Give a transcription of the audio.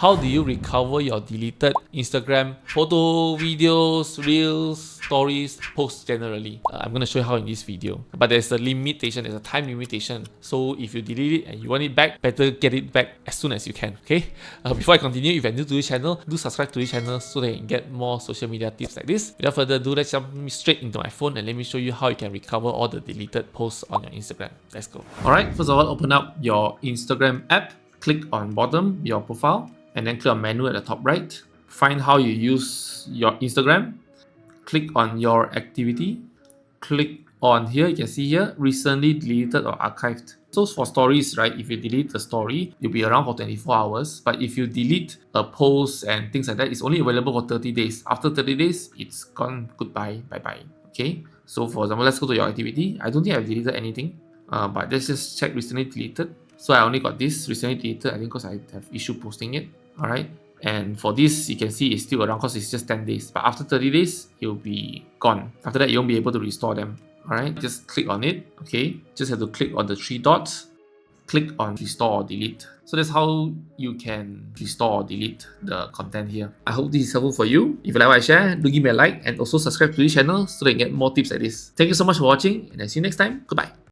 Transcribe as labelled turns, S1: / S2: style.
S1: how do you recover your deleted Instagram photo, videos, reels, stories, posts generally. I'm going to show you how in this video. But there's a limitation, there's a time limitation. So if you delete it and you want it back, better get it back as soon as you can, okay? Before I continue, if you're new to this channel, do subscribe to this channel so that you can get more social media tips like this. Without further ado, let's jump straight into my phone and let me show you how you can recover all the deleted posts on your Instagram. Let's go. Alright, first of all, open up your Instagram app, click on bottom, your profile, and then click on menu at the top right. Find how you use your Instagram. Click on your activity. Click on here, you can see here, recently deleted or archived. So for stories, right, if you delete the story, you'll be around for 24 hours. But if you delete a post and things like that, it's only available for 30 days. After 30 days, it's gone. Goodbye, bye-bye. Okay? So for example, let's go to your activity. I don't think I've deleted anything. But let's just check recently deleted. So I only got this recently deleted, I think because I have issue posting it. Alright. And for this, you can see it's still around because it's just 10 days. But after 30 days, it will be gone. After that, you won't be able to restore them. Alright, just click on it. Okay, just have to click on the 3 dots. Click on restore or delete. So that's how you can restore or delete the content here. I hope this is helpful for you. If you like what I share, do give me a like and also subscribe to this channel so that you get more tips like this. Thank you so much for watching and I'll see you next time. Goodbye.